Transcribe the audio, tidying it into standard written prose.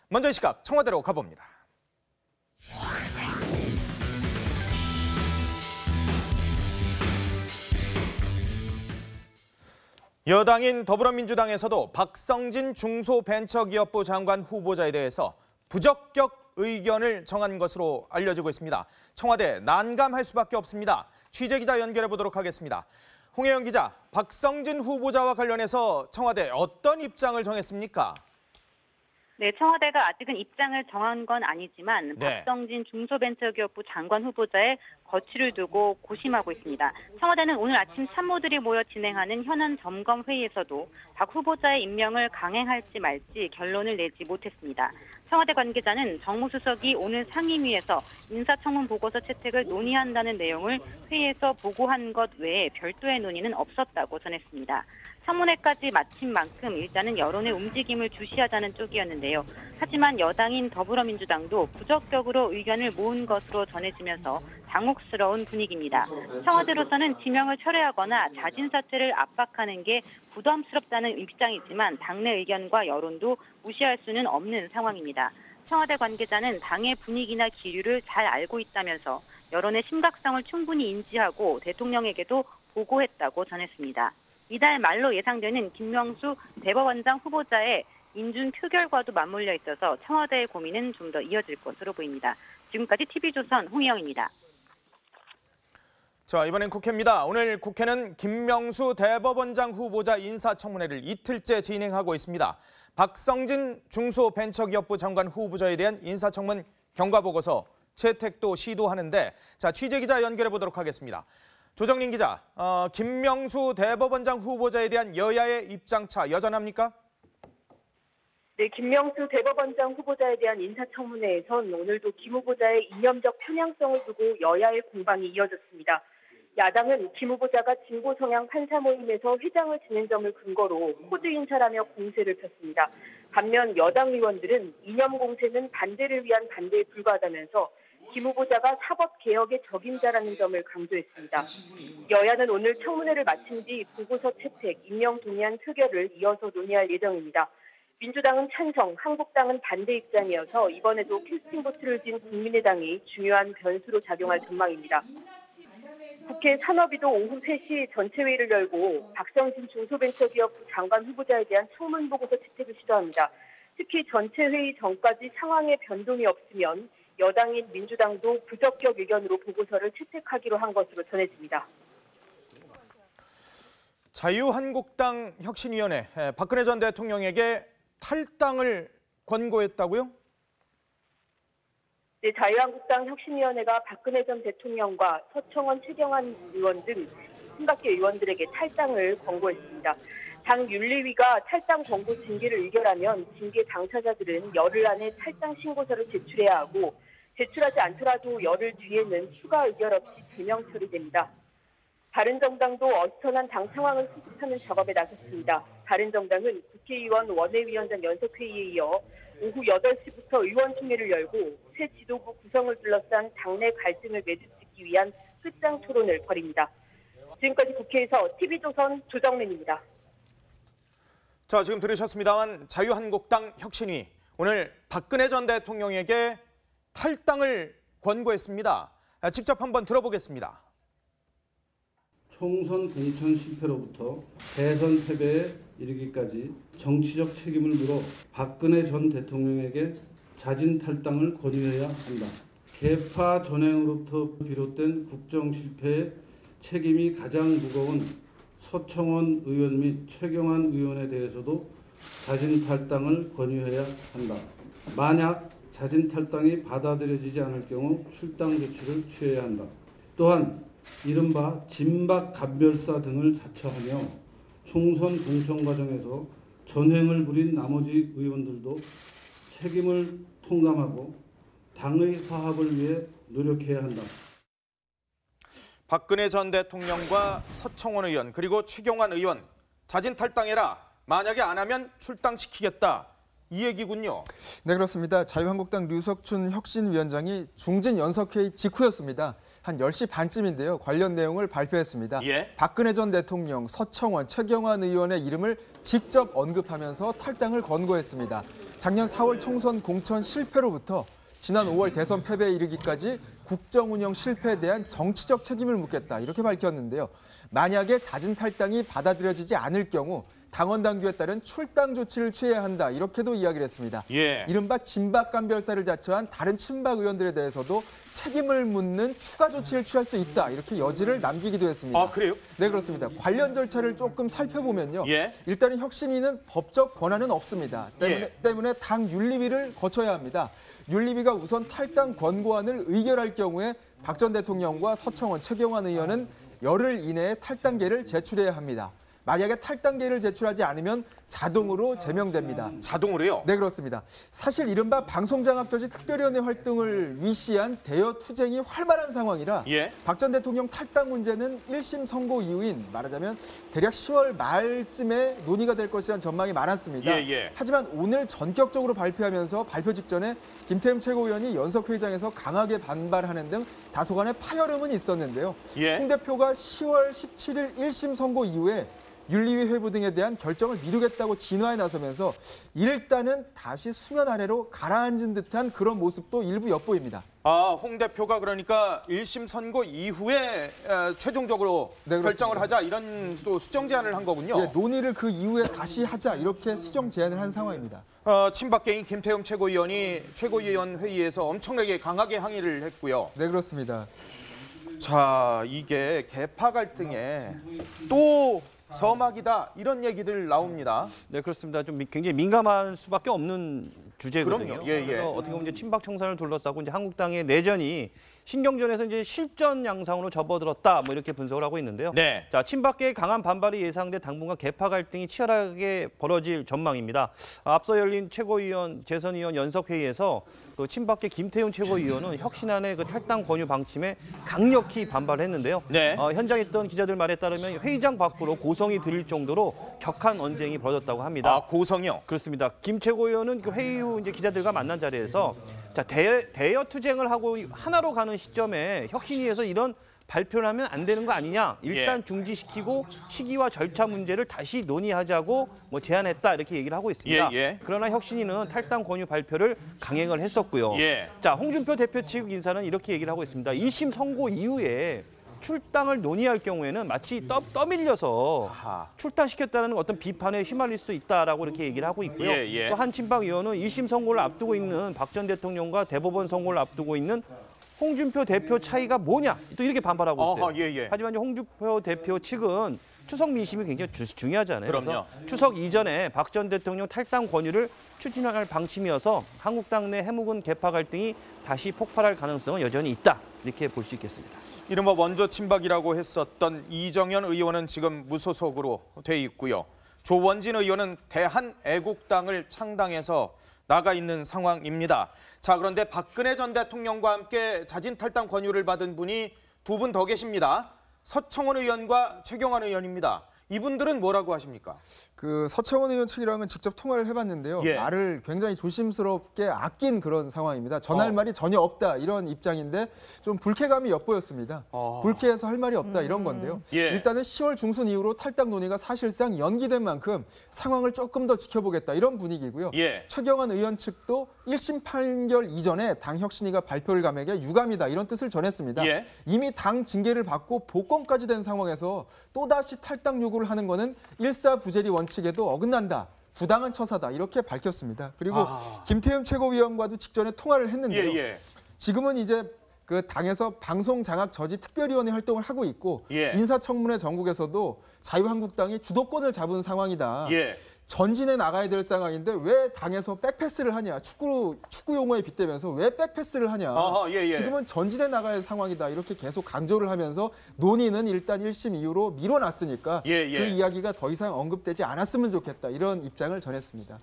먼저 이 시각 청와대로 가봅니다. 여당인 더불어민주당에서도 박성진 중소벤처기업부 장관 후보자에 대해서 부적격 의견을 정한 것으로 알려지고 있습니다. 청와대 난감할 수밖에 없습니다. 취재기자 연결해 보도록 하겠습니다. 홍혜영 기자, 박성진 후보자와 관련해서 청와대 어떤 입장을 정했습니까? 네, 청와대가 아직은 입장을 정한 건 아니지만 네. 박성진 중소벤처기업부 장관 후보자의 거취를 두고 고심하고 있습니다. 청와대는 오늘 아침 참모들이 모여 진행하는 현안 점검 회의에서도 박 후보자의 임명을 강행할지 말지 결론을 내지 못했습니다. 청와대 관계자는 정무수석이 오늘 상임위에서 인사청문 보고서 채택을 논의한다는 내용을 회의에서 보고한 것 외에 별도의 논의는 없었다고 전했습니다. 청문회까지 마친 만큼 일단은 여론의 움직임을 주시하자는 쪽이었는데요. 하지만 여당인 더불어민주당도 부적격으로 의견을 모은 것으로 전해지면서 당혹스러운 분위기입니다. 청와대로서는 지명을 철회하거나 자진 사퇴를 압박하는 게 부담스럽다는 입장이지만 당내 의견과 여론도 무시할 수는 없는 상황입니다. 청와대 관계자는 당의 분위기나 기류를 잘 알고 있다면서 여론의 심각성을 충분히 인지하고 대통령에게도 보고했다고 전했습니다. 이달 말로 예상되는 김명수 대법원장 후보자의 인준 표결과도 맞물려 있어서 청와대의 고민은 좀 더 이어질 것으로 보입니다. 지금까지 TV조선 홍혜영입니다. 자, 이번엔 국회입니다. 오늘 국회는 김명수 대법원장 후보자 인사청문회를 이틀째 진행하고 있습니다. 박성진 중소벤처기업부 장관 후보자에 대한 인사청문 경과보고서 채택도 시도하는데, 자, 취재기자 연결해 보도록 하겠습니다. 조정린 기자, 김명수 대법원장 후보자에 대한 여야의 입장차 여전합니까? 네, 김명수 대법원장 후보자에 대한 인사청문회에선 오늘도 김 후보자의 이념적 편향성을 두고 여야의 공방이 이어졌습니다. 야당은 김 후보자가 진보 성향 판사 모임에서 회장을 지낸 점을 근거로 호주 인사라며 공세를 폈습니다. 반면 여당 의원들은 이념 공세는 반대를 위한 반대에 불과하다면서 김 후보자가 사법개혁의 적임자라는 점을 강조했습니다. 여야는 오늘 청문회를 마친 뒤 보고서 채택, 임명 동의안 표결을 이어서 논의할 예정입니다. 민주당은 찬성, 한국당은 반대 입장이어서 이번에도 캐스팅보트를 진 국민의당이 중요한 변수로 작용할 전망입니다. 국회 산업위도 오후 3시 전체회의를 열고 박성진 중소벤처기업부 장관 후보자에 대한 청문보고서 채택을 시도합니다. 특히 전체회의 전까지 상황에 변동이 없으면 여당인 민주당도 부적격 의견으로 보고서를 채택하기로 한 것으로 전해집니다. 자유한국당 혁신위원회, 박근혜 전 대통령에게 탈당을 권고했다고요? 네, 자유한국당 혁신위원회가 박근혜 전 대통령과 서청원, 최경환 의원 등 30개 의원들에게 탈당을 권고했습니다. 당 윤리위가 탈당 권고 징계를 의결하면 징계 당사자들은 열흘 안에 탈당 신고서를 제출해야 하고 제출하지 않더라도 열흘 뒤에는 추가 의결 없이 제명 처리됩니다. 바른정당도 어수선한 당 상황을 수습하는 작업에 나섰습니다. 바른정당은 국회의원 원외위원장 연석회의에 이어 오후 8시부터 의원총회를 열고 새 지도부 구성을 둘러싼 당내 갈등을 매듭짓기 위한 끝장 토론을 벌입니다. 지금까지 국회에서 TV조선 조정민입니다. 자, 지금 들으셨습니다만 자유한국당 혁신위, 오늘 박근혜 전 대통령에게 탈당을 권고했습니다. 직접 한번 들어보겠습니다. 총선 공천 실패로부터 대선 패배에 이르기까지 정치적 책임을 물어 박근혜 전 대통령에게 자진 탈당을 권유해야 한다. 계파 전횡으로부터 비롯된 국정 실패의 책임이 가장 무거운 서청원 의원 및 최경환 의원에 대해서도 자진 탈당을 권유해야 한다. 만약 자진 탈당이 받아들여지지 않을 경우 출당 조치를 취해야 한다. 또한 이른바 진박 감별사 등을 자처하며 총선 공천 과정에서 전횡을 부린 나머지 의원들도 책임을 통감하고 당의 화합을 위해 노력해야 한다. 박근혜 전 대통령과 서청원 의원 그리고 최경환 의원 자진 탈당해라. 만약에 안 하면 출당시키겠다. 이 얘기군요. 네, 그렇습니다. 자유한국당 류석춘 혁신위원장이 중진 연석회의 직후였습니다. 한 10시 반쯤인데요. 관련 내용을 발표했습니다. 예. 박근혜 전 대통령, 서청원, 최경환 의원의 이름을 직접 언급하면서 탈당을 권고했습니다. 작년 4월 총선 공천 실패로부터 지난 5월 대선 패배에 이르기까지 국정 운영 실패에 대한 정치적 책임을 묻겠다 이렇게 밝혔는데요. 만약에 잦은 탈당이 받아들여지지 않을 경우 당원 당규에 따른 출당 조치를 취해야 한다 이렇게도 이야기를 했습니다. 예. 이른바 진박 감별사를 자처한 다른 친박 의원들에 대해서도 책임을 묻는 추가 조치를 취할 수 있다 이렇게 여지를 남기기도 했습니다. 아, 그래요? 네, 그렇습니다. 관련 절차를 조금 살펴보면요. 예. 일단은 혁신위는 법적 권한은 없습니다. 때문에 당 윤리위를 거쳐야 합니다. 윤리위가 우선 탈당 권고안을 의결할 경우에 박 전 대통령과 서청원, 최경환 의원은 열흘 이내에 탈당계를 제출해야 합니다. 만약에 탈당계를 제출하지 않으면 자동으로 제명됩니다. 자동으로요? 네, 그렇습니다. 사실 이른바 방송장악저지 특별위원회 활동을 위시한 대여 투쟁이 활발한 상황이라 예. 박 전 대통령 탈당 문제는 1심 선고 이후인 말하자면 대략 10월 말쯤에 논의가 될 것이라는 전망이 많았습니다. 예. 하지만 오늘 전격적으로 발표하면서 발표 직전에 김태흠 최고위원이 연석회의장에서 강하게 반발하는 등 다소간의 파열음은 있었는데요. 예. 홍 대표가 10월 17일 1심 선고 이후에 윤리위 회부 등에 대한 결정을 미루겠다고 진화에 나서면서 일단은 다시 수면 아래로 가라앉은 듯한 그런 모습도 일부 엿보입니다. 아, 홍 대표가 그러니까 1심 선고 이후에 최종적으로 네, 결정을 하자 이런 또 수정 제안을 한 거군요. 예, 논의를 그 이후에 다시 하자 이렇게 수정 제안을 한 상황입니다. 친박계인 김태흠 최고위원이 최고위원 회의에서 엄청나게 강하게 항의를 했고요. 네, 그렇습니다. 자, 이게 계파 갈등에 또 서막이다 이런 얘기들 나옵니다. 네, 그렇습니다. 좀 굉장히 민감할 수밖에 없는 주제거든요. 그럼요. 예. 그래서 어떻게 보면 이제 친박 청산을 둘러싸고 이제 한국당의 내전이 신경전에서 이제 실전 양상으로 접어들었다 뭐 이렇게 분석을 하고 있는데요. 네. 자, 친박계의 강한 반발이 예상돼 당분간 계파 갈등이 치열하게 벌어질 전망입니다. 앞서 열린 최고위원, 재선위원 연석회의에서 그 친박계 김태훈 최고위원은 혁신안의 그 탈당 권유 방침에 강력히 반발했는데요. 네. 현장에 있던 기자들 말에 따르면 회의장 밖으로 고성이 들릴 정도로 격한 언쟁이 벌어졌다고 합니다. 아, 고성이요? 그렇습니다. 김 최고위원은 그 회의 후 이제 기자들과 만난 자리에서 자, 대여 투쟁을 하고 하나로 가는 시점에 혁신위에서 이런 발표를 하면 안 되는 거 아니냐. 일단 중지시키고 시기와 절차 문제를 다시 논의하자고 뭐 제안했다 이렇게 얘기를 하고 있습니다. 예. 그러나 혁신위는 탈당 권유 발표를 강행을 했었고요. 예. 자, 홍준표 대표 측 인사는 이렇게 얘기를 하고 있습니다. 1심 선고 이후에 출당을 논의할 경우에는 마치 떠밀려서 아하. 출당시켰다는 어떤 비판에 휘말릴 수 있다라고 이렇게 얘기를 하고 있고요. 예. 또 한 친박 의원은 1심 선고를 앞두고 있는 박 전 대통령과 대법원 선고를 앞두고 있는 홍준표 대표 차이가 뭐냐 또 이렇게 반발하고 있어요. 어허, 예. 하지만 이제 홍준표 대표 측은 추석 민심이 굉장히 중요하잖아요. 그럼요. 그래서 추석 이전에 박 전 대통령 탈당 권유를 추진할 방침이어서 한국당 내 해묵은 계파 갈등이 다시 폭발할 가능성은 여전히 있다. 이렇게 볼 수 있겠습니다. 이른바 원조 친박이라고 했었던 이정현 의원은 지금 무소속으로 돼 있고요. 조원진 의원은 대한애국당을 창당해서 나가 있는 상황입니다. 자, 그런데 박근혜 전 대통령과 함께 자진 탈당 권유를 받은 분이 두 분 더 계십니다. 서청원 의원과 최경환 의원입니다. 이분들은 뭐라고 하십니까? 그 서청원 의원 측이랑은 직접 통화를 해봤는데요. 예. 말을 굉장히 조심스럽게 아낀 그런 상황입니다. 전할 말이 전혀 없다 이런 입장인데 좀 불쾌감이 엿보였습니다. 불쾌해서 할 말이 없다 이런 건데요. 예. 일단은 10월 중순 이후로 탈당 논의가 사실상 연기된 만큼 상황을 조금 더 지켜보겠다 이런 분위기고요. 예. 최경환 의원 측도 1심 판결 이전에 당 혁신위가 발표를 감에게 유감이다 이런 뜻을 전했습니다. 예. 이미 당 징계를 받고 복권까지 된 상황에서 또다시 탈당 요구를 하는 것은 일사부재리 원칙에도 어긋난다. 부당한 처사다. 이렇게 밝혔습니다. 그리고 김태흠 최고위원과도 직전에 통화를 했는데요. 예. 지금은 이제 그 당에서 방송장악저지 특별위원회 활동을 하고 있고 예. 인사청문회 전국에서도 자유한국당이 주도권을 잡은 상황이다. 예. 전진해 나가야 될 상황인데 왜 당에서 백패스를 하냐. 축구 용어에 빗대면서 왜 백패스를 하냐. 어허, 예. 지금은 전진해 나가야 할 상황이다. 이렇게 계속 강조를 하면서 논의는 일단 1심 이후로 미뤄놨으니까 예. 그 이야기가 더 이상 언급되지 않았으면 좋겠다. 이런 입장을 전했습니다.